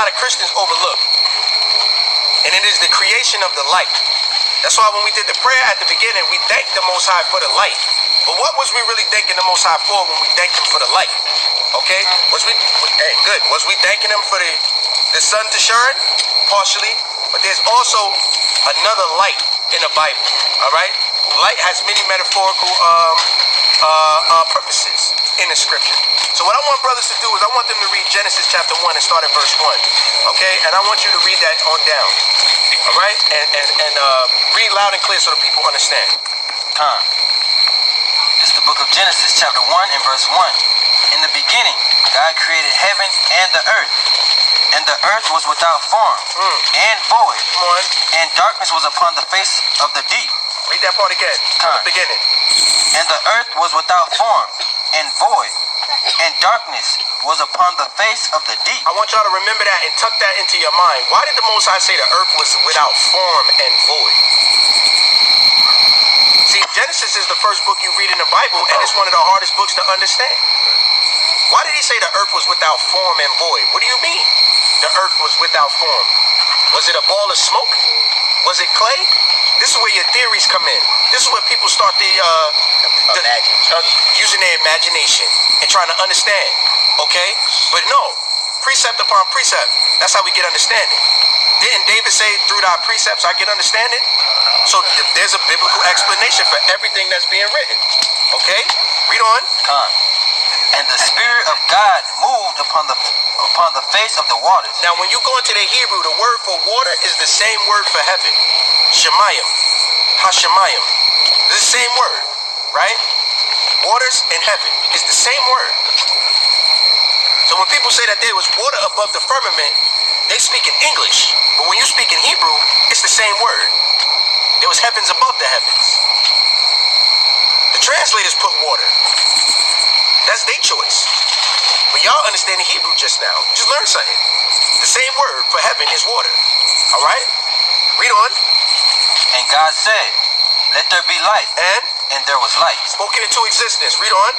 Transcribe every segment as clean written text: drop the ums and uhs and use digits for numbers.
lot of Christians overlook. And it is the creation of the light. That's why when we did the prayer at the beginning, we thanked the Most High for the light. But what was we really thanking the Most High for when we thanked him for the light? Okay? Was we thanking him for the sun to shine? Partially. But there's also another light in the Bible. Alright? Light has many metaphorical purposes in the scripture. So what I want brothers to do is I want them to read Genesis chapter 1 and start at verse 1. Okay? And I want you to read that on down. Alright? And read loud and clear so the people understand. It's the book of Genesis chapter 1 and verse 1. In the beginning, God created heaven and the earth. And the earth was without form and void. Come on. And darkness was upon the face of the deep. Read that part again. From the beginning. And the earth was without form and void. And darkness was upon the face of the deep. I want y'all to remember that and tuck that into your mind. Why did the Most High say the earth was without form and void? See, Genesis is the first book you read in the Bible, and it's one of the hardest books to understand. Why did he say the earth was without form and void? What do you mean the earth was without form? Was it a ball of smoke? Was it clay? This is where your theories come in. This is where people start using their imagination and trying to understand. Okay? But no, precept upon precept. That's how we get understanding. Didn't David say, through thy precepts I get understanding? So there's a biblical explanation for everything that's being written. Okay? Read on. And the Spirit of God moved upon the face of the waters. Now when you go into the Hebrew, the word for water is the same word for heaven. Shemayim. Hashemayim. This is the same word. Right? Waters and heaven is the same word. So when people say that there was water above the firmament, they speak in English. But when you speak in Hebrew, it's the same word. There was heavens above the heavens. The translators put water. That's their choice. But y'all understand the Hebrew just now. You just learned something. The same word for heaven is water. Alright? Read on. And God said, let there be light. And there was light. Spoken into existence. Read on.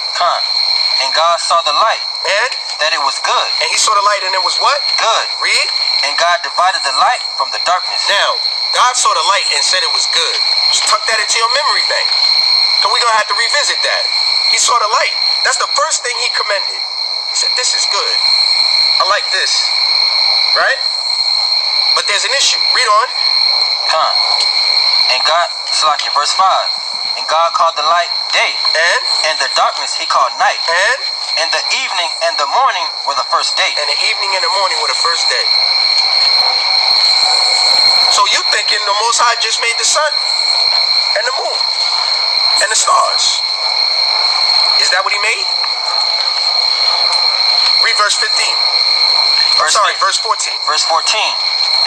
And God saw the light. And that it was good. And he saw the light and it was what? Good. Read. And God divided the light from the darkness. Now, God saw the light and said it was good. Just tuck that into your memory bank. Because we're going to have to revisit that. He saw the light. That's the first thing he commended. He said, this is good. I like this. Right? But there's an issue. Read on. And God, verse 5. And God called the light day. And the darkness he called night. And the evening and the morning were the first day. And the evening and the morning were the first day. So you thinking the Most High just made the sun and the moon and the stars. Is that what he made? Read verse 15. Verse 14. Verse 14.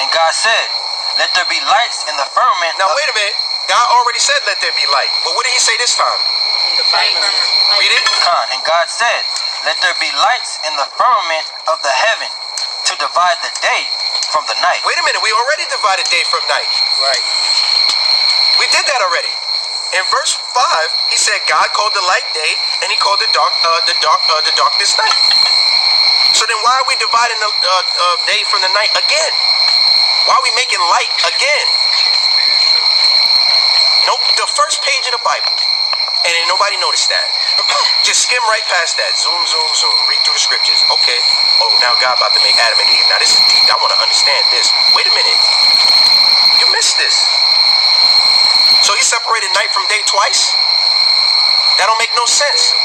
And God said, let there be lights in the firmament. Now wait a minute. God already said let there be light. But what did he say this time? Read it. And God said, let there be lights in the firmament of the heaven to divide the day from the night. Wait a minute, we already divided day from night. Right. We did that already. In verse 5, he said God called the light day and he called the darkness night. So then why are we dividing the day from the night again? Why are we making light again? Nope, the first page of the Bible. And ain't nobody noticed that. Just skim right past that. Zoom, zoom, zoom. Read through the scriptures. Okay. Oh, now God about to make Adam and Eve. Now this is deep. I want to understand this. Wait a minute. You missed this. So he separated night from day twice? That don't make no sense.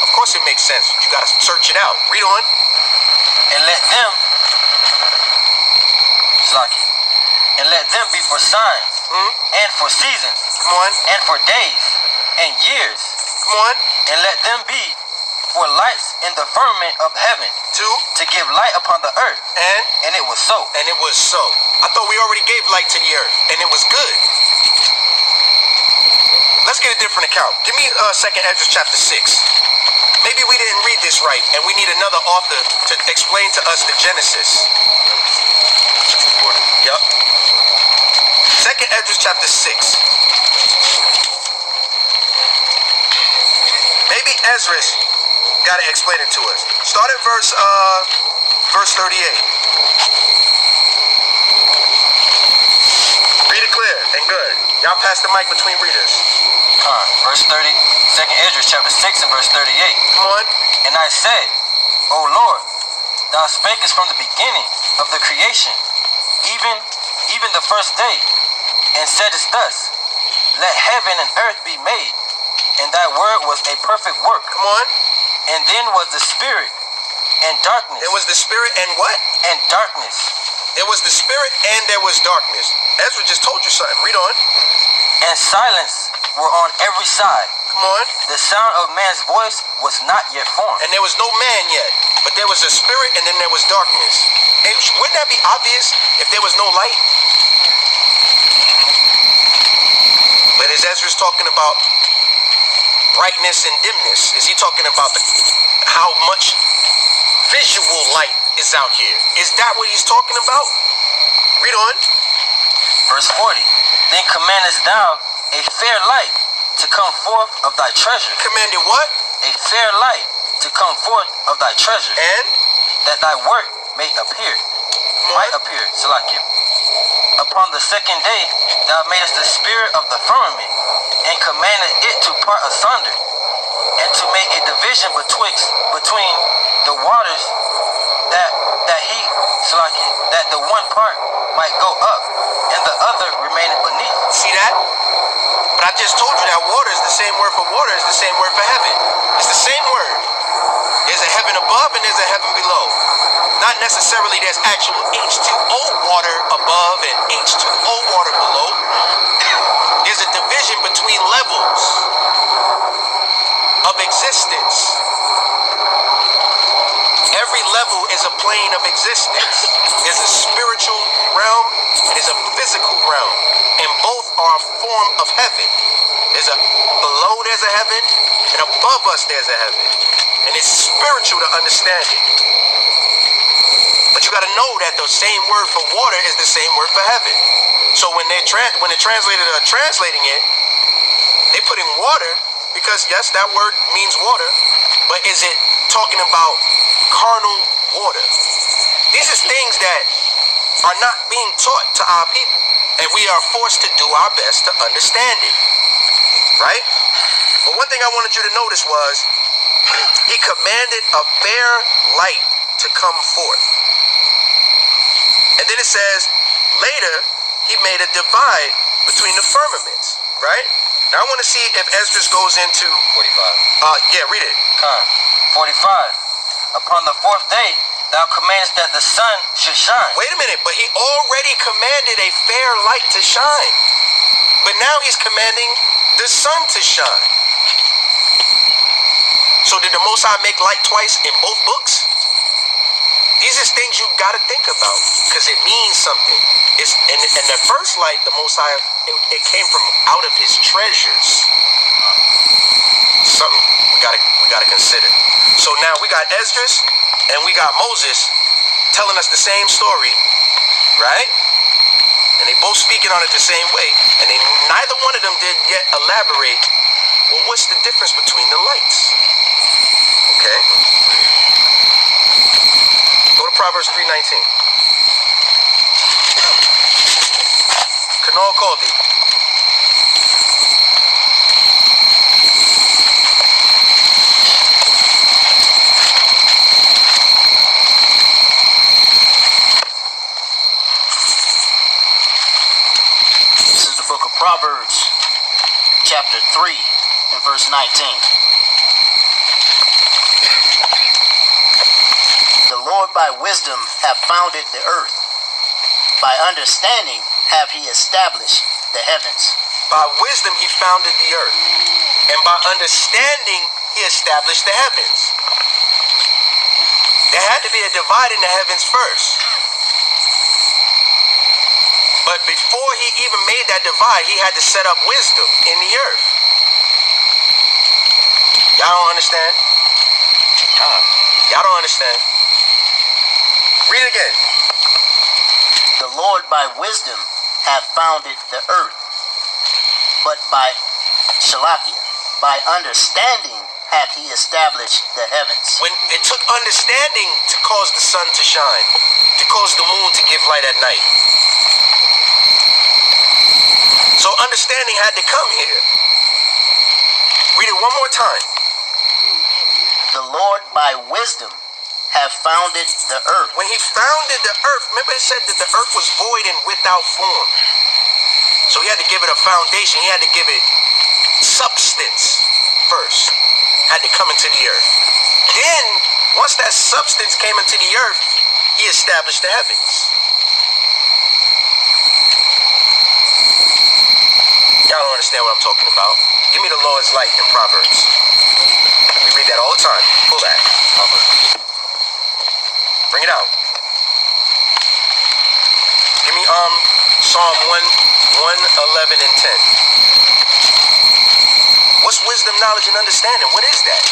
Of course it makes sense. You got to search it out. Read on. And let them be for signs and for seasons. Come on. And for days and years. Come on. And let them be for lights in the firmament of heaven. To give light upon the earth. And it was so. And it was so. I thought we already gave light to the earth. And it was good. Let's get a different account. Give me 2nd Ezra chapter 6. Maybe we didn't read this right. And we need another author to explain to us the Genesis. Yup. 2nd Ezra chapter 6. Maybe Ezra's got to explain it to us. Start at verse 38. Read it clear and good. Y'all pass the mic between readers. Verse 30, 2nd Esdras chapter 6 and verse 38. Come on. And I said, O Lord, thou spakest from the beginning of the creation, even the first day, and saidest thus, let heaven and earth be made, and thy word was a perfect work. Come on. And then was the spirit and darkness. There was the spirit and what? And darkness. There was the spirit and there was darkness. Ezra just told you something. Read on. And silence were on every side. Come on. The sound of man's voice was not yet formed. And there was no man yet, but there was a spirit and then there was darkness. And wouldn't that be obvious if there was no light? But is Ezra's talking about brightness and dimness? Is he talking about how much visual light is out here? Is that what he's talking about? Read on. Verse 40. Then commandest thou a fair light to come forth of thy treasure. Commanded what? A fair light to come forth of thy treasure. And? That thy work may appear. Might appear, Salakia. Upon the second day thou madest the spirit of the firmament, and commanded it to part asunder, and to make a division between the waters, that the one part might go up, and the other remaining beneath. See that? But I just told you that water is the same word for water, is the same word for heaven. It's the same word. There's a heaven above and there's a heaven below. Not necessarily there's actual H2O water above and H2O water below. There's a division between levels of existence. Every level is a plane of existence. There's a spiritual realm and there's a physical realm. And both are a form of heaven. Below there's a heaven, and above us there's a heaven. And it's spiritual to understand it. But you got to know that the same word for water is the same word for heaven. So when the translators are translating it, they put in water because yes, that word means water, but is it talking about carnal water? These are things that are not being taught to our people, and we are forced to do our best to understand it, right? But one thing I wanted you to notice was he commanded a fair light to come forth. And then it says, later, he made a divide between the firmaments, right? Now I want to see if Esdras goes into 45. Yeah, read it. 45. Upon the fourth day, thou commandest that the sun should shine. Wait a minute, but he already commanded a fair light to shine. But now he's commanding the sun to shine. So did the Most High make light twice in both books? These are things you got to think about because it means something. And the first light, the Most High, it came from out of his treasures. Something we gotta consider. So now we got Esdras and we got Moses telling us the same story, right? And they both speaking on it the same way. And neither one of them did yet elaborate, well, what's the difference between the lights? Okay. Go to Proverbs 3:19. Kanal Kaldi. This is the book of Proverbs, chapter 3, and verse 19. The Lord by wisdom hath founded the earth. By understanding have he established the heavens. By wisdom he founded the earth. And by understanding he established the heavens. There had to be a divide in the heavens first. But before he even made that divide, he had to set up wisdom in the earth. Y'all don't understand? Y'all don't understand? Read it again. The Lord by wisdom hath founded the earth, but by understanding hath he established the heavens. When it took understanding to cause the sun to shine, to cause the moon to give light at night. So understanding had to come here. Read it one more time. The Lord by wisdom have founded the earth. When he founded the earth, remember it said that the earth was void and without form. So he had to give it a foundation. He had to give it substance first. Had to come into the earth. Then, once that substance came into the earth, he established the heavens. Y'all don't understand what I'm talking about. Give me the Lord's light in Proverbs. We read that all the time. Pull that. Proverbs. Bring it out. Give me Psalm 111 and 10. What's wisdom, knowledge, and understanding? What is that?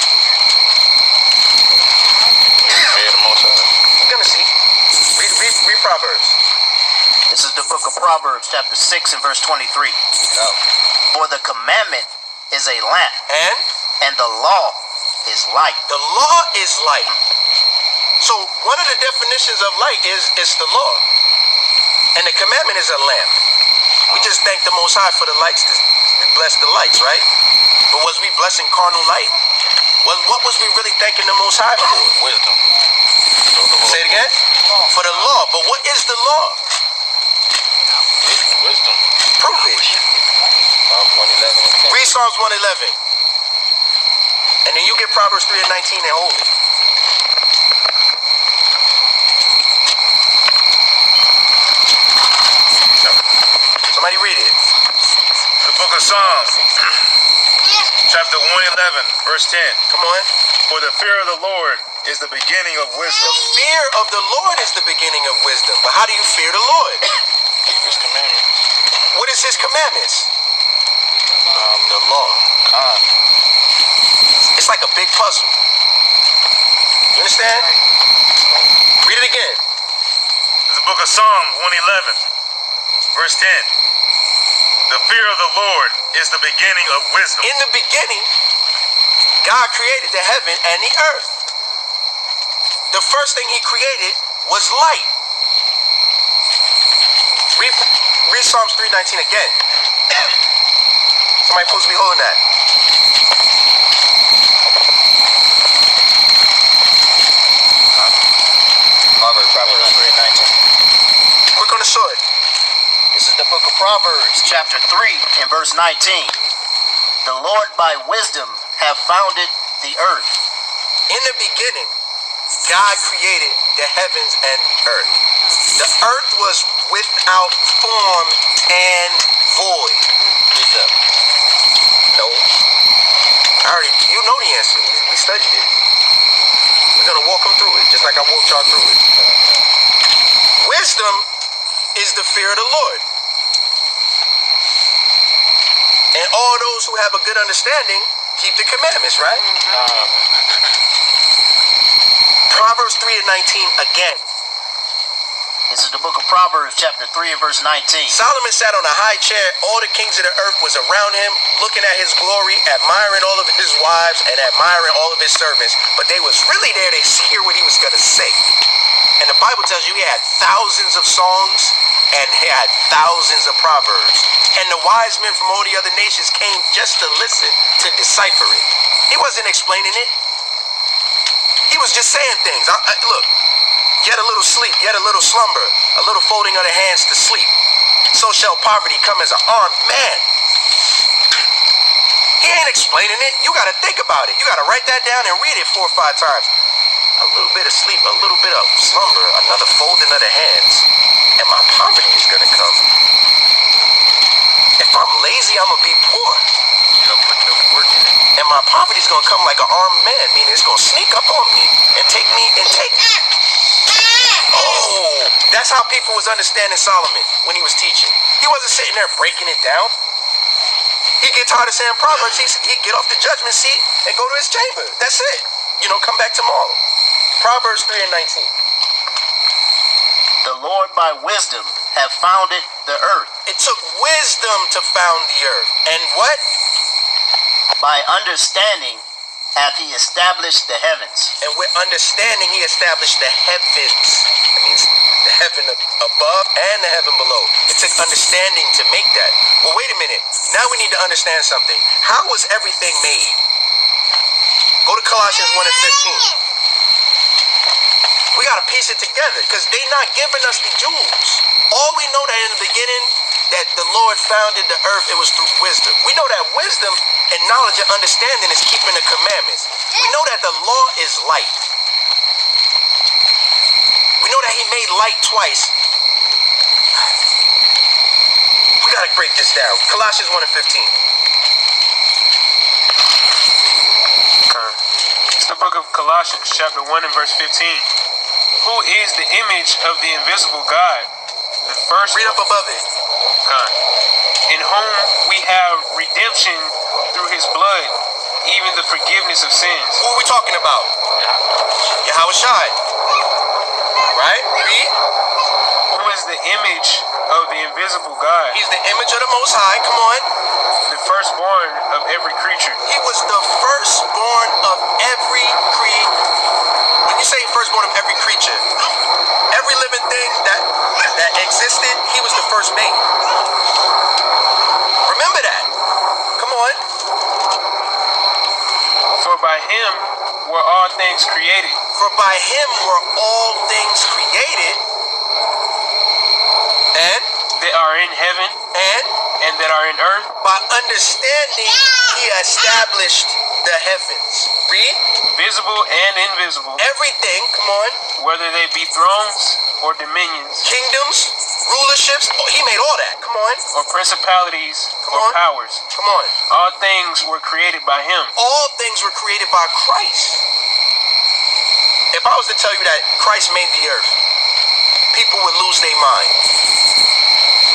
You're gonna see. Read Proverbs. This is the book of Proverbs, chapter 6 and verse 23. Oh. For the commandment is a lamp, and the law is light. The law is light. So one of the definitions of light is the law. And the commandment is a lamp. We just thank the Most High for the lights. We bless the lights, right? But was we blessing carnal light? What was we really thanking the Most High for? Wisdom. Say it again? For the law. But what is the law? Wisdom. Prove it. Psalms 111. Read Psalms 111. And then you get Proverbs 3 and 19 and hold it. Somebody read it. The book of Psalms, chapter 111, verse 10. Come on. For the fear of the Lord is the beginning of wisdom. The fear of the Lord is the beginning of wisdom. But how do you fear the Lord? Keep his commandments. What is his commandments? The law. It's like a big puzzle. You understand? Read it again. The book of Psalms 111, verse 10. The fear of the Lord is the beginning of wisdom. In the beginning, God created the heaven and the earth. The first thing he created was light. Read Psalms 3:19 again. Somebody supposed to be holding that. Proverbs 3:19. Quick on the sword. This is the book of Proverbs, chapter 3 and verse 19. The Lord by wisdom have founded the earth. In the beginning, God created the heavens and the earth. The earth was without form and void. Read that. No. You know the answer. We studied it. We're going to walk them through it, just like I walked y'all through it. Wisdom is the fear of the Lord. And all those who have a good understanding keep the commandments, right? Proverbs 3:19 again. This is the book of Proverbs, chapter 3 and verse 19. Solomon sat on a high chair. All the kings of the earth was around him, looking at his glory, admiring all of his wives, and admiring all of his servants. But they was really there to hear what he was going to say. And the Bible tells you he had thousands of songs, and he had thousands of proverbs. And the wise men from all the other nations came just to listen, to decipher it. He wasn't explaining it. He was just saying things. Look. Yet a little sleep, yet a little slumber, a little folding of the hands to sleep. So shall poverty come as an armed man. He ain't explaining it. You got to think about it. You got to write that down and read it 4 or 5 times. A little bit of sleep, a little bit of slumber, another folding of the hands, and my poverty is going to come. If I'm lazy, I'm going to be poor. You don't put no work in it. And my poverty is going to come like an armed man, meaning it's going to sneak up on me and take me and take me. Oh, that's how people was understanding Solomon when he was teaching. He wasn't sitting there breaking it down. He'd get tired of saying Proverbs. He'd get off the judgment seat and go to his chamber. That's it. Come back tomorrow. Proverbs 3:19. The Lord by wisdom have founded the earth. It took wisdom to found the earth. And what? By understanding hath he established the heavens. And with understanding, he established the heavens. That means the heaven above and the heaven below. It took understanding to make that. Well, wait a minute. Now we need to understand something. How was everything made? Go to Colossians 1 and 15. We got to piece it together because they're not giving us the jewels. All we know that in the beginning that the Lord founded the earth, it was through wisdom. We know that wisdom and knowledge and understanding is keeping the commandments. We know that the law is light. We know that he made light twice. We got to break this down. Colossians 1 and 15. It's the book of Colossians, chapter 1 and verse 15. Who is the image of the invisible God? The first. Read up above it. In whom we have redemption through his blood, even the forgiveness of sins. Who are we talking about? Yahweh Shai. Right? Read. Who is the image of the invisible God? He's the image of the Most High. Come on. The firstborn of every creature. He was the firstborn of every When you say firstborn of every creature, every living thing that existed, he was the first made. Remember that. Come on. For by him were all things created. For by him were all things created. And that are in heaven and that are in earth. By understanding, he established the heavens. Read. Visible and invisible. Everything, come on. Whether they be thrones or dominions. Kingdoms, rulerships. Oh, he made all that. Come on. Or principalities or powers. Come on. All things were created by him. All things were created by Christ. If I was to tell you that Christ made the earth, people would lose their mind.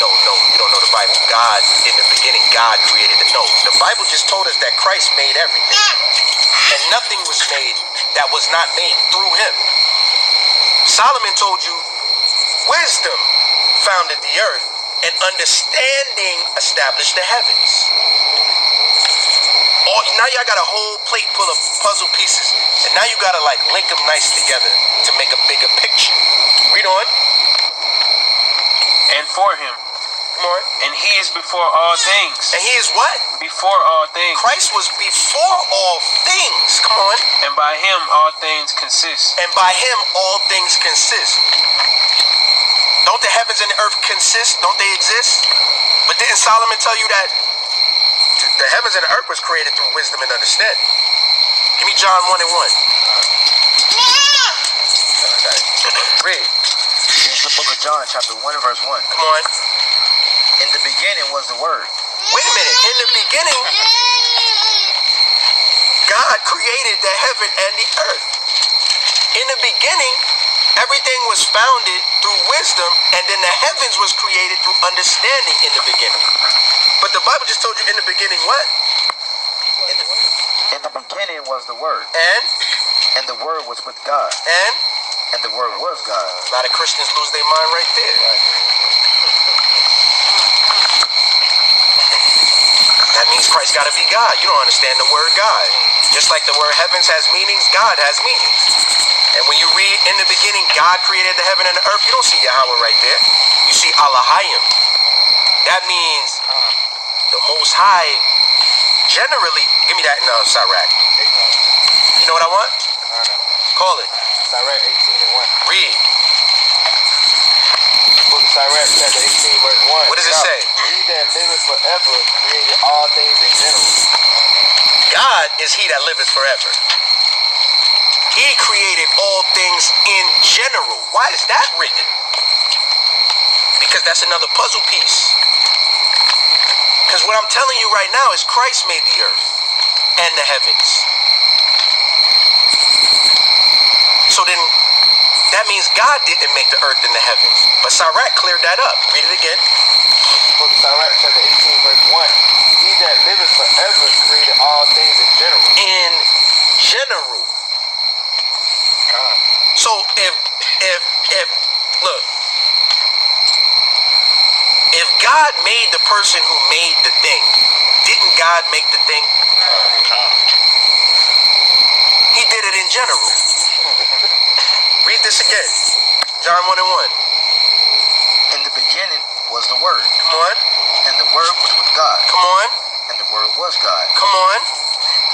No, you don't know the Bible. God, in the beginning, God created it. No, the Bible just told us that Christ made everything. And nothing was made that was not made through him. Solomon told you, wisdom founded the earth, and understanding established the heavens. Now y'all got a whole plate full of puzzle pieces, and now you gotta like link them nice together to make a bigger picture. Read on. And for him. Come on. And he is before all things. And he is what? Before all things. Christ was before all things. Come on. And by him all things consist. And by him all things consist. Don't the heavens and the earth consist? Don't they exist? But didn't Solomon tell you that the heavens and the earth was created through wisdom and understanding? Give me John 1 and 1. Okay. Read. It's the book of John, chapter 1 and verse 1. Come on. In the beginning was the Word. Wait a minute. In the beginning, God created the heaven and the earth. In the beginning, everything was founded through wisdom, and then the heavens was created through understanding in the beginning. But the Bible just told you in the beginning what? In the beginning was the Word. And the Word was with God. And the Word was God. A lot of Christians lose their mind right there. That means Christ got to be God. You don't understand the word God. Just like the word heavens has meanings, God has meanings. And when you read in the beginning, God created the heaven and the earth, you don't see Yahweh right there. You see Allahayim. That means the Most High. Generally, give me that in Sirach. You know what I want? Call it. Sirach 18 and 1. Read. Book of Sirach, chapter 18, verse 1. What does it say? He that liveth forever created all things in general. God is he that liveth forever. He created all things in general. Why is that written? Because that's another puzzle piece. Because what I'm telling you right now is Christ made the earth and the heavens. So then, that means God didn't make the earth and the heavens. But Sirach cleared that up. Read it again. Book of Sirach, chapter 18, verse 1. He that liveth forever created all things in general. In general. So if look, if God made the person who made the thing, didn't God make the thing? He did it in general. Read this again. John 1 and 1. beginning was the Word, Come on. and the Word was with God, Come on. and the Word was God. Come on.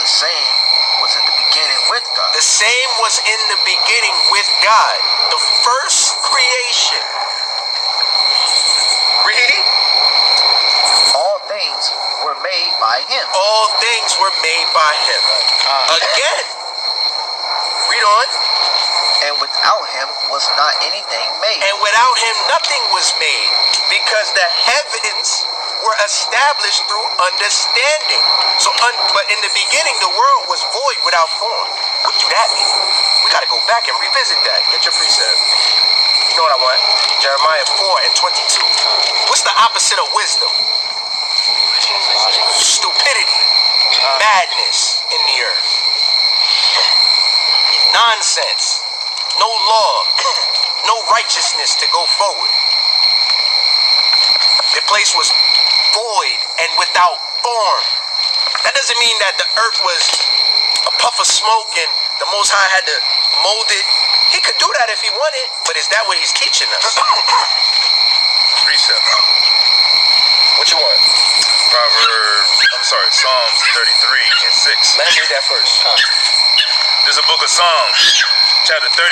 The same was in the beginning with God. The same was in the beginning with God. The first creation. Read. All things were made by Him, All things were made by him. Again. Read on. and without Him was not anything made. And without him nothing was made, because the heavens were established through understanding. But in the beginning the world was void without form. What do that mean? We got to go back and revisit that. Get your precept. You know what I want? Jeremiah 4:22. What's the opposite of wisdom? Stupidity, madness in the earth, nonsense, no law, no righteousness to go forward. The place was void and without form. That doesn't mean that the earth was a puff of smoke and the Most High had to mold it. He could do that if he wanted, but is that what he's teaching us? Precept. What you want? Psalms 33 and 6. Let me read that first. This is a book of Psalms, chapter 33,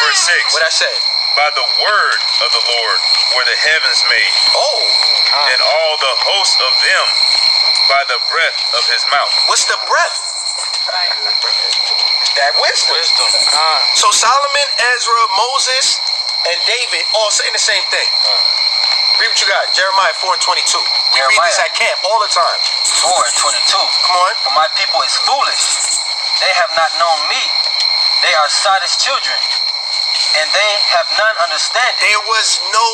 verse 6. What I say? By the word of the Lord were the heavens made, Oh, and all the hosts of them by the breath of his mouth. what's the breath? That wisdom. So Solomon, Ezra, Moses, and David all saying the same thing. Read what you got. Jeremiah 4:22. We read this at camp all the time. 4:22. Come on. For my people is foolish. They have not known me. They are sottish children, and they have none understanding. There was no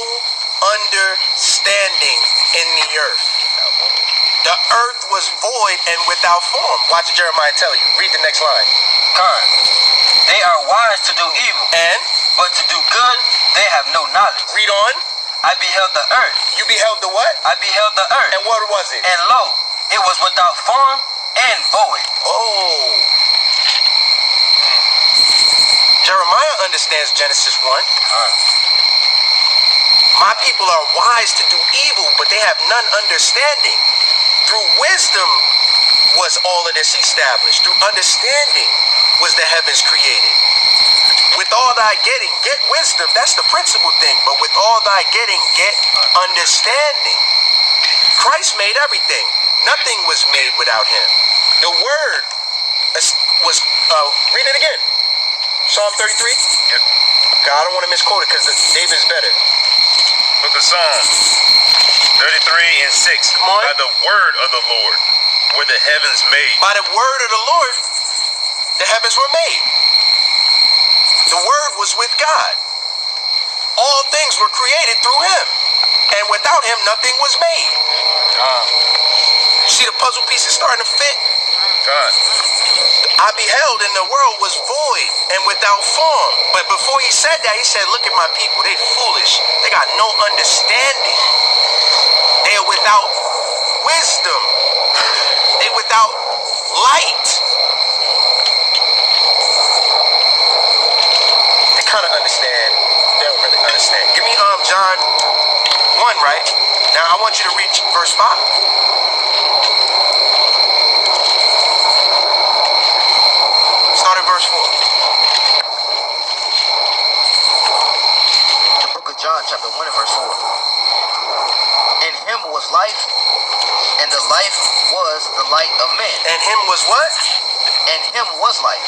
understanding in the earth. The earth was void and without form. Watch what Jeremiah tell you. Read the next line. Come. They are wise to do evil, And but to do good they have no knowledge. read on. I beheld the earth. You beheld the what? I beheld the earth, And what was it? and lo, it was without form and void. Oh. Jeremiah understands Genesis 1. My people are wise to do evil, but they have none understanding. Through wisdom was all of this established. Through understanding was the heavens created. With all thy getting, get wisdom. That's the principal thing. But with all thy getting, get understanding. Christ made everything. Nothing was made without him. The word was, read it again. Psalm 33? Yep. God, I don't want to misquote it because David's better. Book of Psalms 33 and 6. Come on. By the word of the Lord were the heavens made. By the word of the Lord, the heavens were made. The word was with God. All things were created through him. And without him, nothing was made. See the puzzle pieces starting to fit? God. I beheld and the world was void and without form. But before he said that, he said, look at my people. They foolish. They got no understanding. They are without wisdom. They without light. They kind of understand. They don't really understand. Give me John 1, right? Now I want you to reach verse 5. Start at verse 4. The book of John, chapter 1 and verse 4. In him was life, and the life was the light of men. And him was what? And him was life,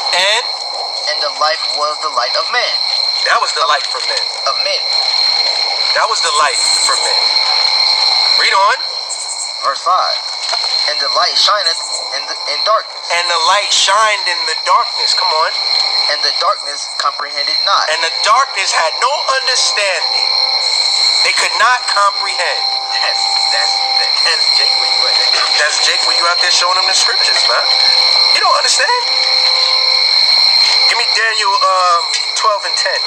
And the life was the light of man. that was the light for men. Of men. That was the light for men. Read on. Verse 5. And the light shineth in darkness, And the light shined in the darkness. Come on. and the darkness comprehended not. And the darkness had no understanding. They could not comprehend. That's Jake when you at that. That's Jake when you out there showing them the scriptures, man. You don't understand. Give me Daniel 12 and 10.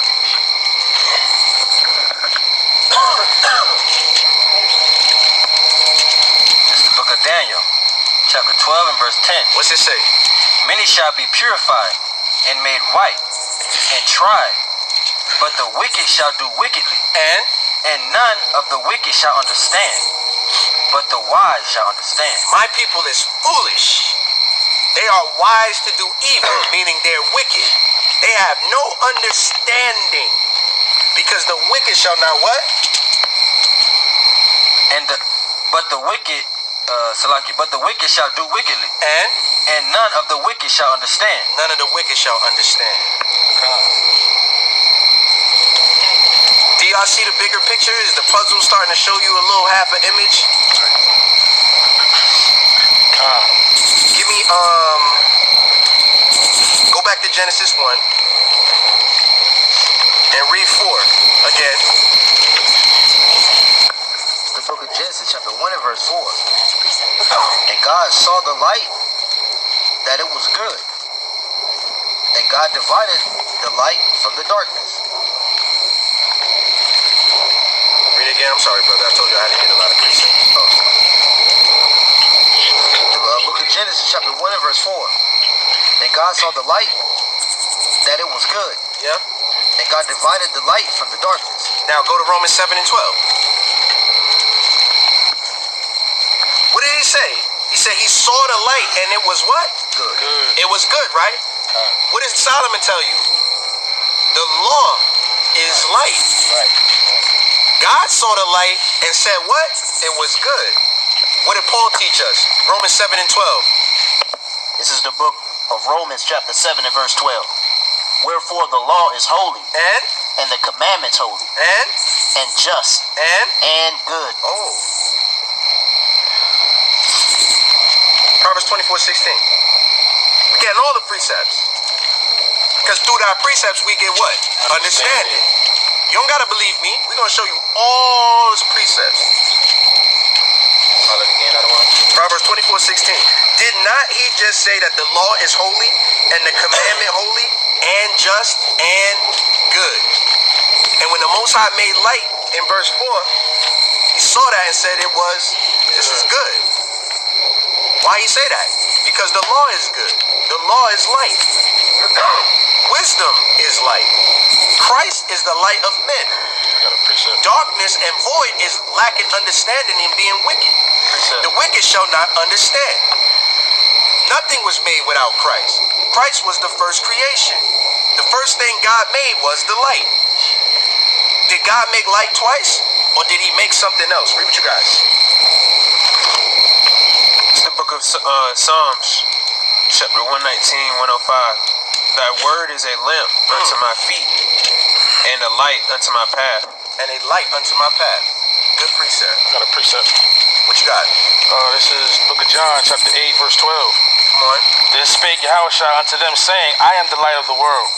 This is the book of Daniel, chapter 12 and verse 10. What's it say? Many shall be purified and made white and tried, but the wicked shall do wickedly. And And none of the wicked shall understand, but the wise shall understand. My people is foolish. They are wise to do evil, meaning they're wicked. They have no understanding. Because the wicked shall not what? But the wicked shall do wickedly. And none of the wicked shall understand. None of the wicked shall understand. Do y'all see the bigger picture? Is the puzzle starting to show you a little half an image? Give me, go back to Genesis 1 and read 4 again. The book of Genesis, chapter 1 and verse 4. And God saw the light, that it was good. And God divided the light from the darkness. Read it again. I'm sorry, brother. I told you I had to get a lot of precepts. The book of Genesis, chapter 1 and verse 4. And God saw the light, that it was good. Yeah. And God divided the light from the darkness. Now go to Romans 7 and 12. What did he say? He said he saw the light and it was what? Good. It was good, right? What did Solomon tell you? The law is light. Right. God saw the light and said what? It was good. What did Paul teach us? Romans 7 and 12. This is the book of Romans chapter 7 and verse 12. Wherefore the law is holy, and the commandments holy, and just, and good. Oh. Proverbs 24:16. We're getting all the precepts. Because through our precepts we get what? Understanding. You don't gotta believe me. We're gonna show you all the precepts. Proverbs 24:16. Did not he just say that the law is holy and the commandment holy and just and good? And when the Most High made light in verse 4, he saw that and said this is good. Why he say that? Because the law is good. The law is light. Wisdom is light. Christ is the light of men. Darkness and void is lacking understanding and being wicked. The wicked shall not understand. Nothing was made without Christ. Christ was the first creation. The first thing God made was the light. Did God make light twice? Or did he make something else? Read what you got. It's the book of Psalms, chapter 119, 105. Thy word is a lamp unto my feet, and a light unto my path. And a light unto my path. Good precept. Got a precept. What you got? This is the book of John, chapter 8, verse 12. Come on. Then spake Yahushua unto them, saying, I am the light of the world.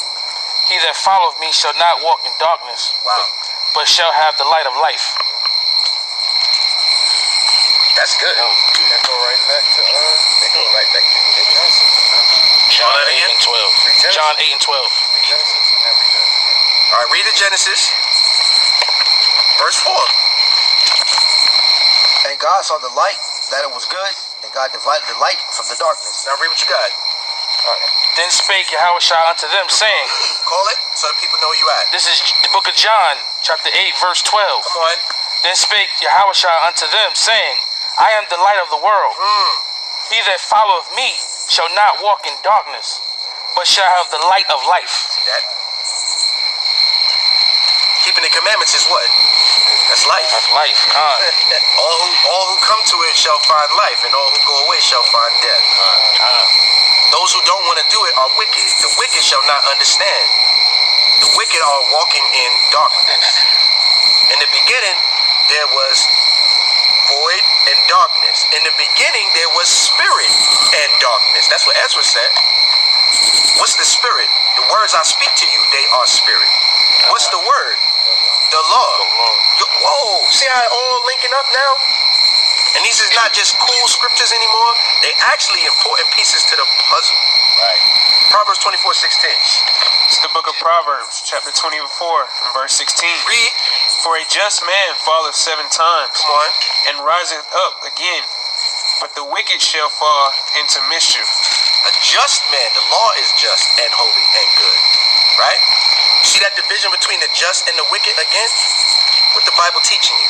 He that followeth me shall not walk in darkness, Wow. but shall have the light of life. That's good. That go right back to John that 8 again? and 12. Genesis. John 8 and 12. All right, read the Genesis. Verse 4. And God saw the light, that it was good, and God divided the light from the darkness. Now read what you got. Then spake Yahushua unto them, saying, Call it so that people know where you at. this is the book of John, chapter 8, verse 12. Come on. Then spake Yahushua unto them, saying, I am the light of the world. He that followeth me shall not walk in darkness, but shall have the light of life. See that? Keeping the commandments is what? That's life. That's life. All who come to it shall find life, and all who go away shall find death. Those who don't want to do it are wicked. The wicked shall not understand. The wicked are walking in darkness. In the beginning, there was void and darkness. In the beginning, there was spirit and darkness. That's what Ezra said. What's the spirit? The words I speak to you, they are spirit. What's the word? The law. Whoa, see how it all linking up now? And these is not just cool scriptures anymore. They actually important pieces to the puzzle. Right. Proverbs 24:16. It's the book of Proverbs, chapter 24, verse 16. Read. For a just man falleth 7 times, Come on. and riseth up again, but the wicked shall fall into mischief. A just man, the law is just and holy and good. Right? See that division between the just and the wicked again? What the Bible teaching you?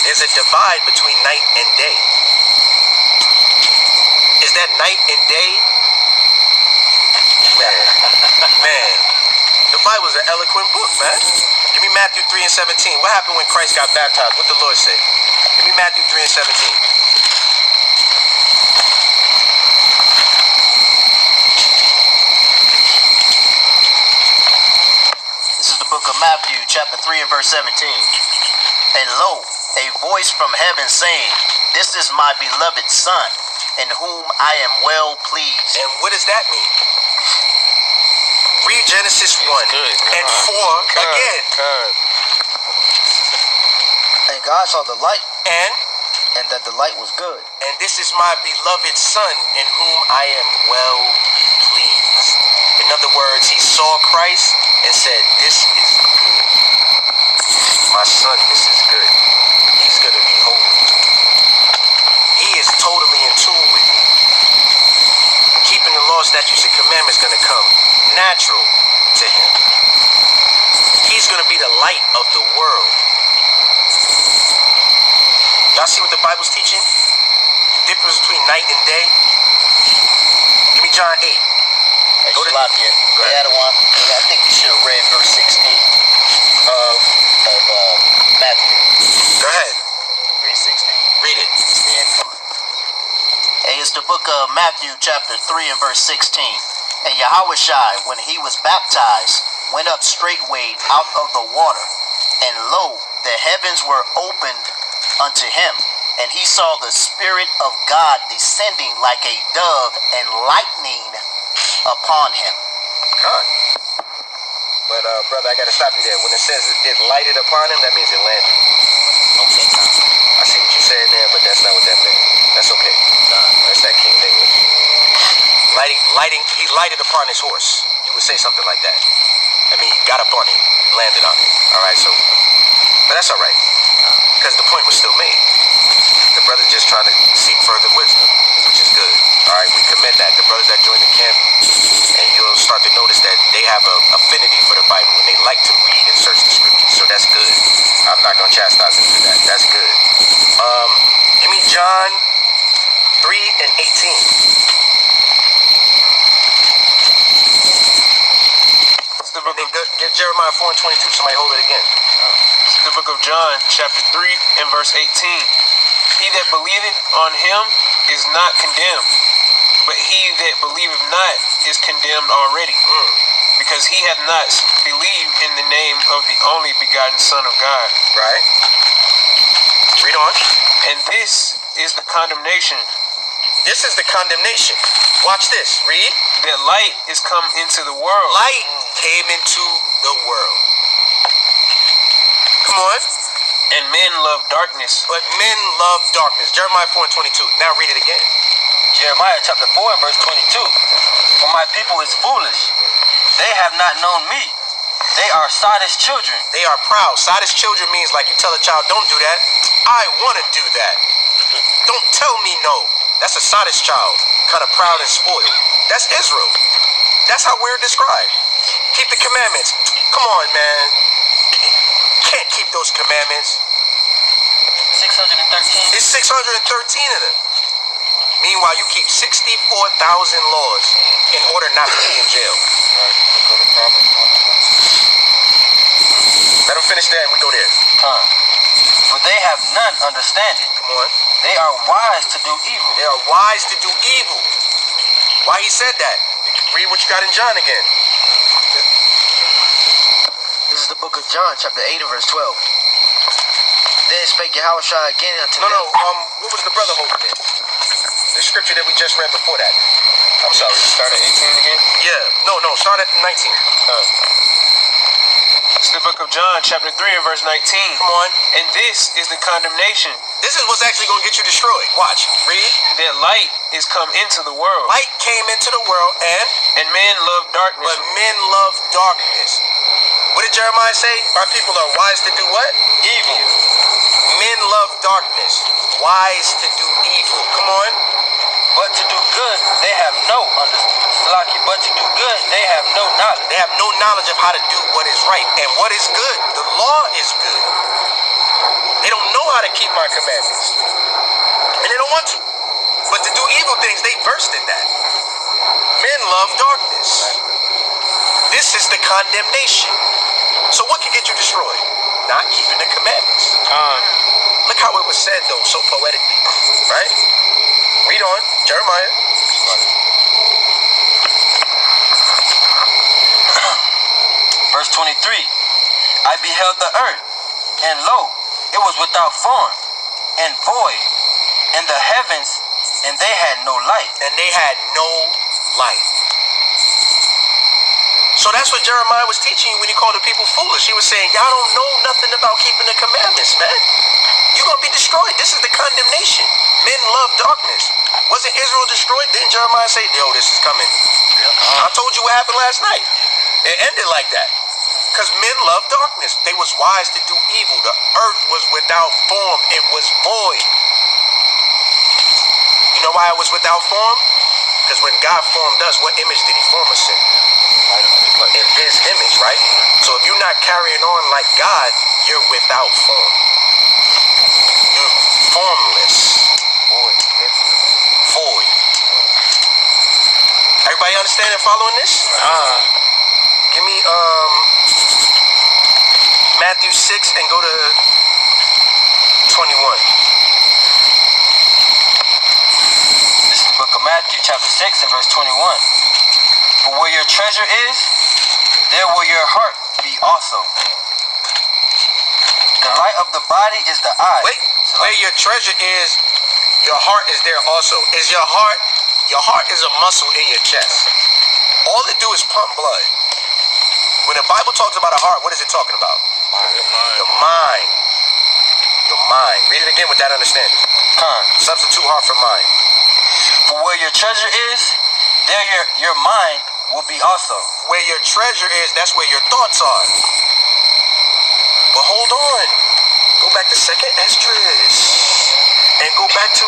There's a divide between night and day. Is that night and day? Man, the Bible's an eloquent book, man. Give me Matthew 3 and 17. What happened when Christ got baptized? What the Lord say? Give me Matthew 3 and 17. This is the book of Matthew, chapter 3 and verse 17. And lo, a voice from heaven saying, "This is my beloved Son, in whom I am well pleased." And what does that mean? Read Genesis 1 and 4 again. And God saw the light, And that the light was good. And this is my beloved Son, in whom I am well pleased. In other words, he saw Christ and said, "This is good. My Son, this is good. He's going to be holy. He is totally in tune with me. Keeping the law, statutes, and commandments going to come natural to him. He's going to be the light of the world." Y'all see what the Bible's teaching? The difference between night and day? Give me John 8. Hey, Go to- Shalakia, Go ahead. I think you should have read verse 16 of Matthew Go ahead. 3:16. Read it. The end part. Hey, it's the book of Matthew, chapter 3 and verse 16. And Yahushua, when he was baptized, went up straightway out of the water. And lo, the heavens were opened unto him. And he saw the Spirit of God descending like a dove and lightning upon him. Con. But, brother, I got to stop you there. When it says it lighted upon him, that means it landed. Okay, Con. I see what you're saying there, but that's not what that meant. That's okay. That's that King English. He lighted upon his horse. You would say something like that. I mean, he got up on it, landed on it. All right, so, but that's all right, because the point was still made. The brother's just trying to seek further wisdom, which is good. All right, we commend that. The brothers that join the camp, and you'll start to notice that they have an affinity for the Bible, and they like to read and search the scriptures. So that's good. I'm not gonna chastise them for that. That's good. Give me John 3 and 18. It's the book of, Give Jeremiah 4 and 22. Somebody hold it again. it's the book of John, chapter 3 and verse 18. He that believeth on him is not condemned, but he that believeth not is condemned already, because he hath not believed in the name of the only begotten Son of God. Right? Read on. And this is the condemnation, This is the condemnation. Watch this. Read. that light is come into the world. Light came into the world. Come on. And men love darkness. But men love darkness. Jeremiah 4 and 22. Now read it again. Jeremiah chapter 4 and verse 22. For my people is foolish. They have not known me. They are Sodom's children. They are proud. Sodist children means like you tell a child, don't do that. I want to do that. Don't tell me no. That's a Sodist child. Kind of proud and spoiled. That's Israel. That's how we're described. Keep the commandments. Come on, man. Can't keep those commandments. 613. It's 613 of them. Meanwhile, you keep 64,000 laws in order not to be in jail. Let them finish that and we go there. For they have none understanding. Come on. They are wise to do evil. They are wise to do evil. Why he said that? Read what you got in John again. This is the book of John, chapter 8 and verse 12. Then spake Yahushua again unto No, them. what was the brother holding in? The scripture that we just read before that. I'm sorry. Start at 18 again. Yeah. No, start at 19. It's the book of John, chapter 3 and verse 19. Come on. And this is the condemnation, This is what's actually going to get you destroyed. Watch. Read. that light is come into the world. Light came into the world And men love darkness. but men love darkness. What did Jeremiah say? Our people are wise to do what? Evil. Men love darkness. Wise to do evil. Come on. But to do good, they have no understanding. But to do good, they have no knowledge. They have no knowledge of how to do what is right. And what is good? The law is good. to keep my commandments. And they don't want to. But to do evil things, they versed in that. Men love darkness. This is the condemnation. So what can get you destroyed? Not keeping the commandments. Look how it was said, though, so poetically. Right? Read on. Jeremiah. Verse 23. I beheld the earth, and lo, it was without form and void, and the heavens, and they had no light. And they had no light. So that's what Jeremiah was teaching you when he called the people foolish. He was saying, y'all don't know nothing about keeping the commandments, man. You're going to be destroyed. This is the condemnation. Men love darkness. Wasn't Israel destroyed? Didn't Jeremiah say, yo, this is coming? I told you what happened last night. It ended like that. Because men love darkness. They was wise to do evil. The earth was without form. It was void. You know why it was without form? Because when God formed us, what image did he form us in? In his image, right? So if you're not carrying on like God, you're without form. You're formless. Void. Everybody understand and following this? Give me Matthew 6 and go to 21. This is the book of Matthew, chapter 6 and verse 21. For where your treasure is, there will your heart be also. The light of the body is the eye. Wait, where your treasure is, your heart is there also. Is your heart is a muscle in your chest. All it do is pump blood. When the Bible talks about a heart, what is it talking about? Your mind. Your mind. Read it again with that understanding. Substitute heart for mind. For where your treasure is, there your mind will be also. Where your treasure is, that's where your thoughts are. But hold on. Go back to 2nd Esdras. And go back to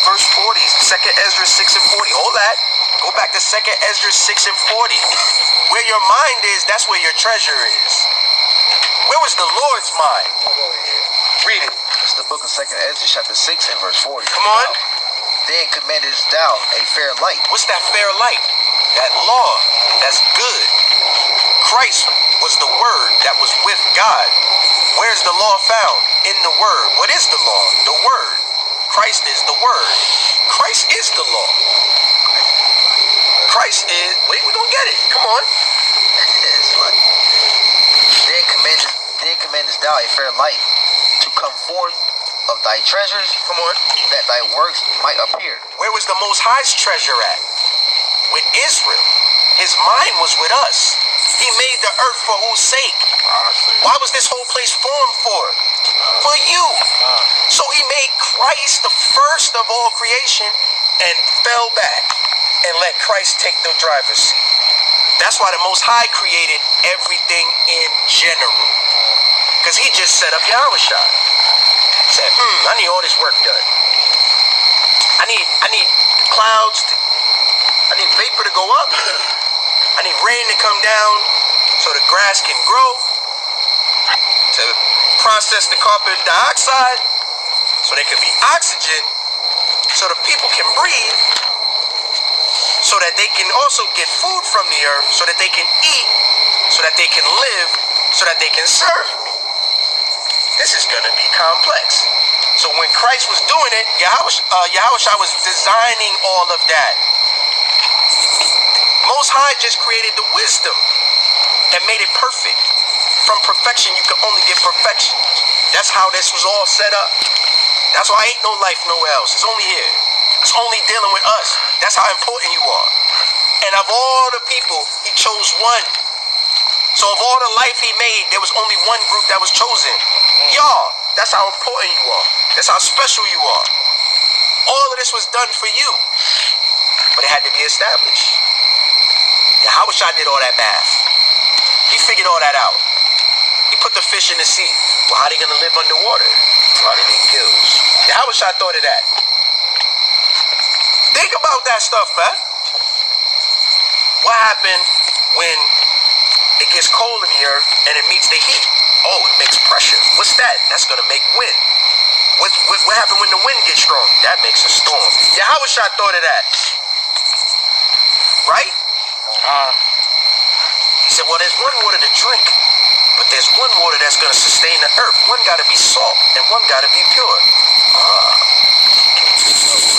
verse 40. 2nd Esdras 6 and 40. Hold that. Go back to 2nd Esdras 6 and 40. Where your mind is, that's where your treasure is. Where was the Lord's mind? Read it. It's the book of 2nd Ezra, chapter 6 and verse 40. Come on. Then commandest thou a fair light. What's that fair light? That law. That's good. Christ was the word that was with God. Where's the law found? In the word. What is the law? The word. Christ is the word. Christ is the law. Christ is, wait, we're gonna get it. Come on. It's like, then commandest thou a fair light to come forth of thy treasures, Come on. that thy works might appear. Where was the Most High's treasure at? With Israel. His mind was with us. He made the earth for whose sake? Why was this whole place formed for? For you. So he made Christ the first of all creation and fell back and let Christ take the driver's seat. That's why the Most High created everything in general. Because he just set up Yahushua. Said, I need all this work done. I need clouds. I need vapor to go up. I need rain to come down so the grass can grow. To process the carbon dioxide so there could be oxygen so the people can breathe, so that they can also get food from the earth, so that they can eat, so that they can live, so that they can serve. This is going to be complex. So when Christ was doing it, Yahushua was designing all of that. Most High just created the wisdom and made it perfect. From perfection, you can only get perfection. That's how this was all set up. That's why ain't no life nowhere else. It's only here. It's only dealing with us. That's how important you are. And of all the people, he chose one. So of all the life he made, there was only one group that was chosen. Y'all, that's how important you are. That's how special you are. All of this was done for you. But it had to be established. Yahushua did all that math. He figured all that out. He put the fish in the sea. Well, how are they going to live underwater? How they need gills. Yahushua thought of that. Think about that stuff, man. What happened when it gets cold in the earth and it meets the heat? Oh, it makes pressure. What's that? That's going to make wind. What happened when the wind gets strong? That makes a storm. Yahushua thought of that. Right? He said, well, there's one water to drink, but there's one water that's going to sustain the earth. One got to be salt, and one got to be pure.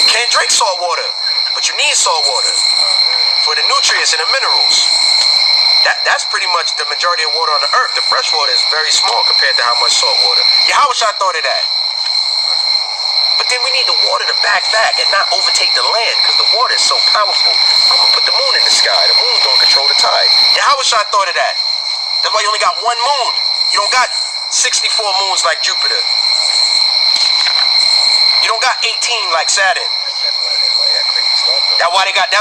You can't drink salt water, but you need salt water for the nutrients and the minerals. That's pretty much the majority of water on the earth. The fresh water is very small compared to how much salt water. Yahushua thought of that. But then we need the water to back and not overtake the land, because the water is so powerful. I'm going to put the moon in the sky. The moon's going to control the tide. Yahushua thought of that. That's why you only got one moon. You don't got 64 moons like Jupiter. You don't got 18 like Saturn. That's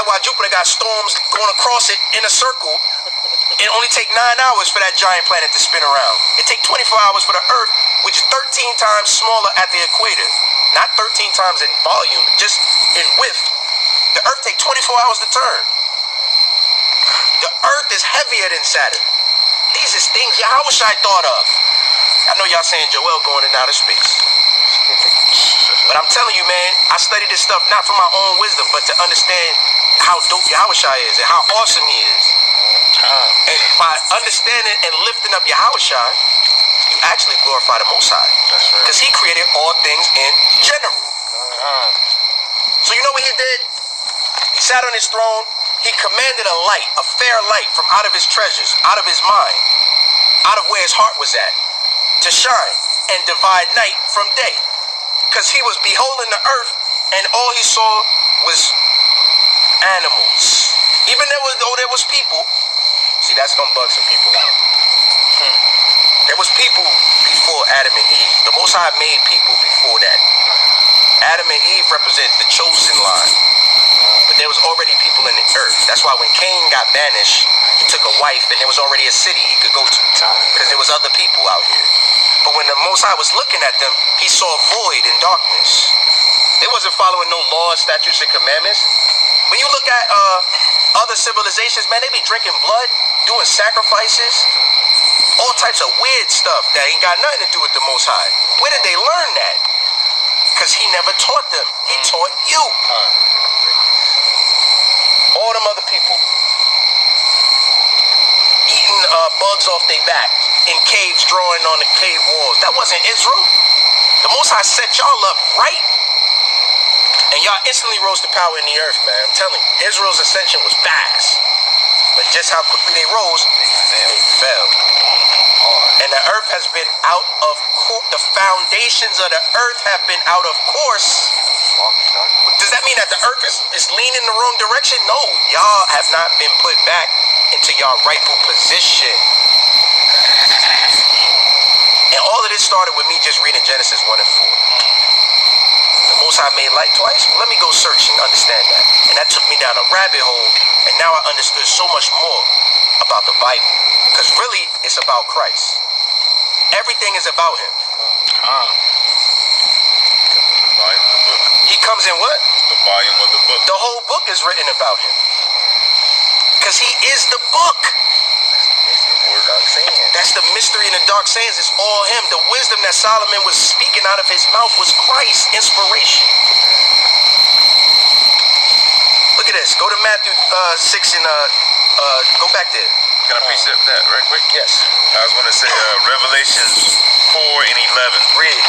why Jupiter got storms going across it in a circle. It only take 9 hours for that giant planet to spin around. It take 24 hours for the Earth, which is 13 times smaller at the equator. Not 13 times in volume, just in width. The Earth take 24 hours to turn. The Earth is heavier than Saturn. These is things Yahushua thought of. I know y'all saying Joel going in outer space. But I'm telling you, man, I study this stuff not for my own wisdom, but to understand how dope Yahushua is and how awesome he is. And by understanding and lifting up Yahushua, you actually glorify the Most High. Because he created all things in general. So you know what he did? He sat on his throne. He commanded a light, a fair light from out of his treasures, out of his mind, out of where his heart was at, to shine and divide night from day. Because he was beholding the earth, and all he saw was animals. Even though there was people. See, that's gonna bug some people out. There was people before Adam and Eve. The Most High made people before that. Adam and Eve represent the chosen line. But there was already people in the earth. That's why when Cain got banished, he took a wife, and there was already a city he could go to, because there was other people out here. But when the Most High was looking at them, he saw void and darkness. They wasn't following no laws, statutes, and commandments. When you look at other civilizations, man, they be drinking blood, doing sacrifices, all types of weird stuff that ain't got nothing to do with the Most High. Where did they learn that? Because he never taught them. He taught you. All them other people eating bugs off their back in caves, drawing on the cave walls. That wasn't Israel. The Most High set y'all up right, and y'all instantly rose to power in the earth, man. I'm telling you, Israel's ascension was fast, but just how quickly they rose, they fell. And the earth has been out of course. The foundations of the earth have been out of course. Does that mean that the earth is leaning the wrong direction? No, y'all have not been put back into y'all rightful position. And all of this started with me just reading Genesis 1 and 4. The Most High made light twice. Well, let me go search and understand that. And that took me down a rabbit hole. And now I understood so much more about the Bible. Because really, it's about Christ. Everything is about him. He comes in what? The volume of the book. The whole book is written about him. Because he is the book. That's the mystery in the dark sayings. It's all him. The wisdom that Solomon was speaking out of his mouth was Christ. Inspiration. Look at this. Go to Matthew 6 and go back there. Can I precept that right quick? Yes. I was going to say Revelations 4 and 11. Read.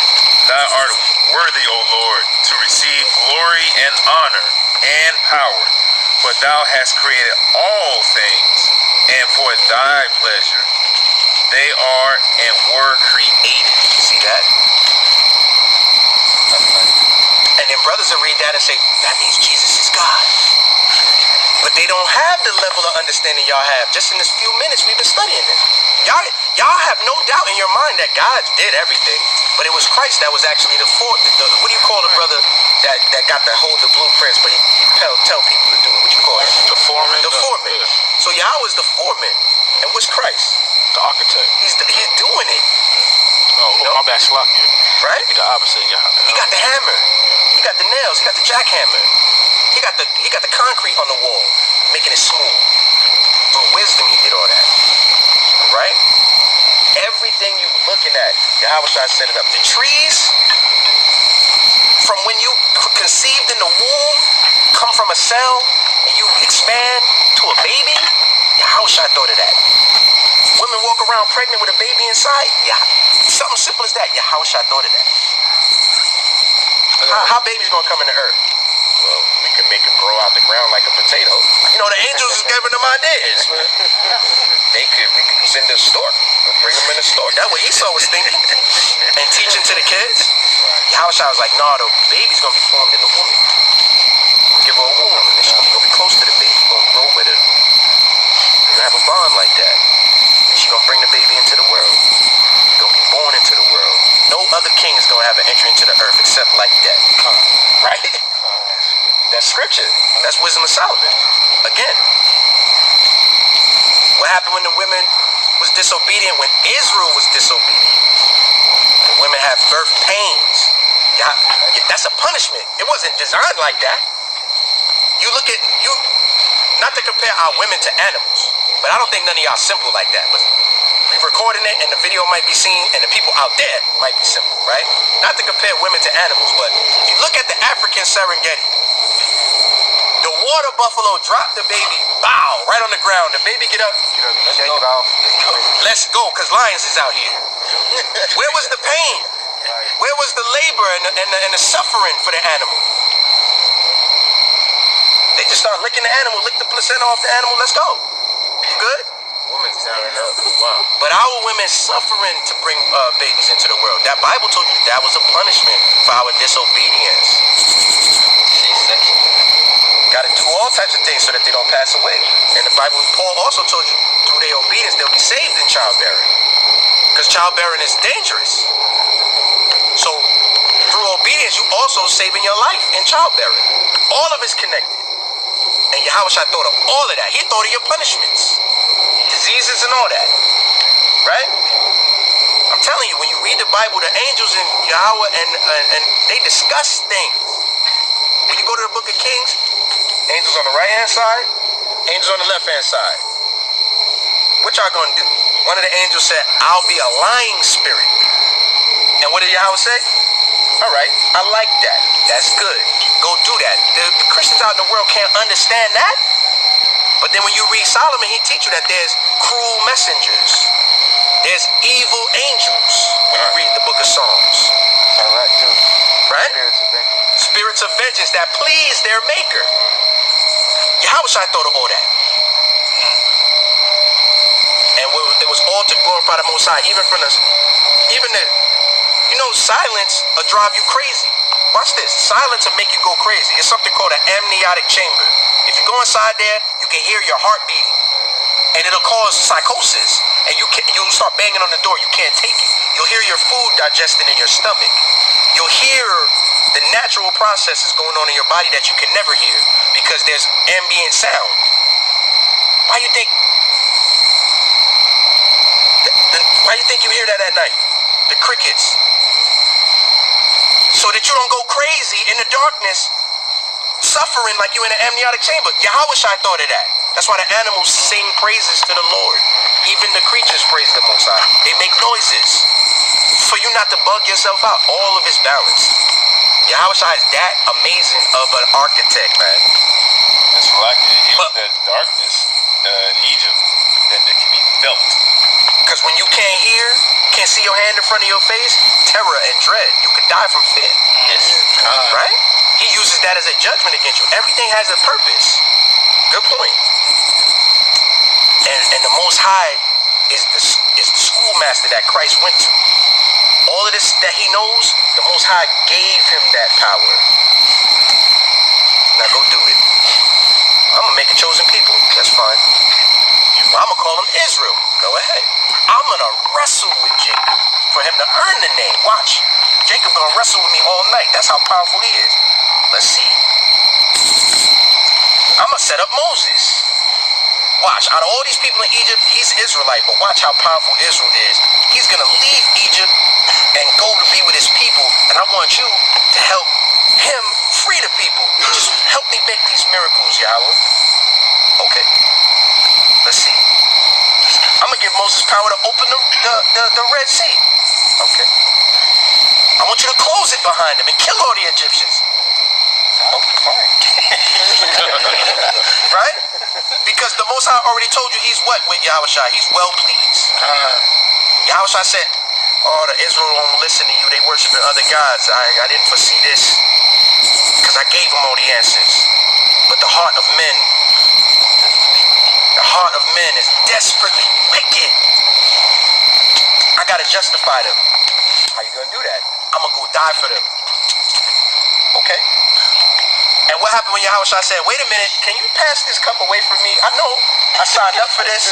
Thou art worthy, O Lord, to receive glory and honor and power, for thou hast created all things, and for thy pleasure they are and were created. See that? And then brothers will read that and say, that means Jesus is God. But they don't have the level of understanding y'all have. Just in this few minutes we've been studying this. Y'all have no doubt in your mind that God did everything, but it was Christ that was actually the what do you call the brother that got to hold the blueprints, but he tell people to do it? What you call him? The foreman. The foreman. Yeah. So Yahweh is the foreman, and what's Christ? The architect. He's doing it. Oh, You know? my bad, slap you. Right? He the opposite, yeah. He got the hammer. He got the nails. He got the jackhammer. He got the concrete on the wall, making it smooth. Through wisdom, he did all that. Right? Everything you looking at, Yahweh said it up. The trees, from when you conceived in the womb, come from a cell, and you expand to a baby? Yahushua thought of that. Women walk around pregnant with a baby inside? Yeah. Something simple as that. Yahushua thought of that. How babies gonna come into earth? Well, we can make them grow out the ground like a potato. You know, the angels is giving them ideas. We could send a stork, bring them in a stork. That's what Esau was thinking. And teaching to the kids. Yahushua was like, no, the baby's gonna be formed in the woman. Give her a womb, and then she's gonna be close to the baby. You're gonna grow with her. You're gonna have a bond like that. And she's gonna bring the baby into the world. You're gonna be born into the world. No other king is gonna have an entry into the earth except like that. Right? That's scripture. That's wisdom of Solomon. Again. What happened when the women was disobedient? When Israel was disobedient. The women had birth pains. That's a punishment. It wasn't designed like that. You look at, not to compare our women to animals, but I don't think none of y'all simple like that. But we're recording it and the video might be seen and the people out there might be simple, right? Not to compare women to animals, but if you look at the African Serengeti, the water buffalo dropped the baby, bow, right on the ground. The baby get up, let's go, because lions is out here. Where was the pain? Where was the labor and the suffering for the animal? They just start licking the animal, lick the placenta off the animal, let's go. You good? Woman's down and up. Wow. But our women suffering to bring babies into the world. That Bible told you that was a punishment for our disobedience. C-section. Got to do all types of things so that they don't pass away. And the Bible, Paul also told you through their obedience they'll be saved in childbearing. Because childbearing is dangerous. So through obedience you also saving your life in childbearing. All of it's connected. And Yahushua thought of all of that. He thought of your punishments, diseases and all that. Right? I'm telling you, when you read the Bible, the angels and Yahweh and they discuss things. When you go to the book of Kings, angels on the right hand side, angels on the left hand side. What y'all gonna do? One of the angels said, I'll be a lying spirit. And what did Yahweh say? Alright, I like that. That's good. Go do that. The Christians out in the world can't understand that. But then when you read Solomon, he teach you that there's cruel messengers. There's evil angels when you read the book of Psalms. I like too. Right? Spirits of vengeance. Spirits of vengeance that please their maker. Yahushua thought of all that. And it was all to glorify the Most High. Silence will drive you crazy. Watch this. Silence will make you go crazy. It's something called an amniotic chamber. If you go inside there, you can hear your heart beating. And it'll cause psychosis. And you'll start banging on the door. You can't take it. You'll hear your food digesting in your stomach. You'll hear the natural processes going on in your body that you can never hear because there's ambient sound. Why you think you hear that at night? The crickets. So that you don't go crazy in the darkness, suffering like you in an amniotic chamber. Yahushua thought of that. That's why the animals sing praises to the Lord. Even the creatures praise the Most High. They make noises for you not to bug yourself out. All of it's balanced. Yahushua is that amazing of an architect, man. That's like it was the darkness in Egypt that can be felt. Because when you can't hear, can't see your hand in front of your face, terror and dread. You could die from fear. Yes. Right? He uses that as a judgment against you. Everything has a purpose. Good point. And the Most High is the schoolmaster that Christ went to. All of this that he knows, the Most High gave him that power. Now go do it. I'm going to make a chosen people. That's fine. I'm going to call him Israel. Go ahead. I'm going to wrestle with Jacob for him to earn the name. Watch. Jacob going to wrestle with me all night. That's how powerful he is. Let's see. I'm going to set up Moses. Watch. Out of all these people in Egypt, he's Israelite. But watch how powerful Israel is. He's going to leave Egypt and go to be with his people. And I want you to help him free the people. Just help me make these miracles, Yahweh. Okay. Let's see. I'm going to give Moses power to open the Red Sea. Okay. I want you to close it behind him and kill all the Egyptians. Oh, fine. Right? Because the Most High already told you he's what with Yahushua? He's well pleased. Yahushua said, oh, the Israel won't listen to you. They worshiping other gods. I didn't foresee this because I gave them all the answers. But the heart of men is desperately wicked. I got to justify them. How you gonna do that? I'm going to go die for them. Okay. And what happened when Yahushua said, wait a minute, can you pass this cup away from me? I know I signed up for this,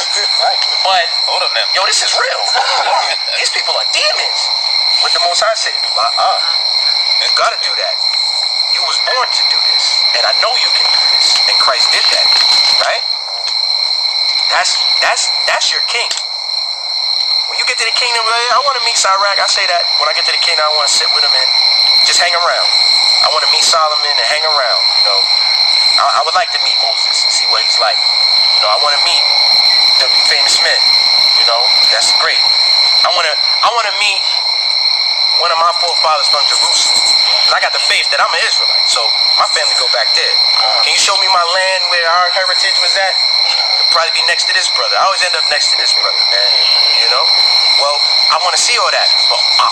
but Hold up now. yo, this is real. These people are demons. What the Most High said, you gotta do that. You was born to do this, and I know you can do this. And Christ did that, right? That's your king. When you get to the kingdom, I want to meet Sirach. I say that when I get to the kingdom, I want to sit with him and just hang around. I want to meet Solomon and hang around. You know, I would like to meet Moses and see what he's like. You know, I want to meet the famous men. You know, that's great. I want to meet one of my forefathers from Jerusalem. And I got the faith that I'm an Israelite, so my family go back there. Can you show me my land where our heritage was at? It'll probably be next to this brother. I always end up next to this brother, man. You know? Well, I want to see all that, but I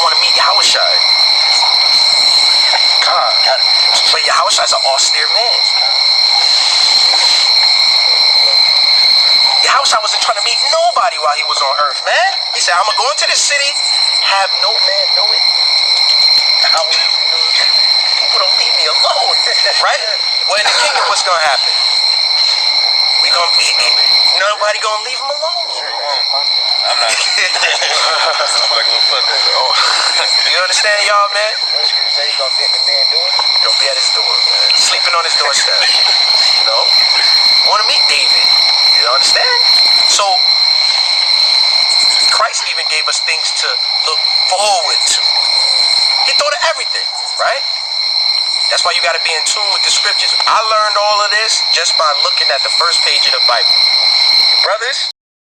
want to meet Yahushua. God. But Yahushua is an austere man. Yahushua wasn't trying to meet nobody while he was on earth, man. He said, I'm going to go into this city, have no man know it. People don't leave me alone, right? Well, in the kingdom, what's going to happen? Nobody going to leave him alone. I'm not. Like a little puppet. You understand, y'all, man? What you say you gonna be at the man door? Don't be at his door, man. Sleeping on his doorstep. You know? Want to meet David. You understand? So, Christ even gave us things to look forward to. He thought of everything, right? That's why you got to be in tune with the scriptures. I learned all of this just by looking at the first page of the Bible. You brothers?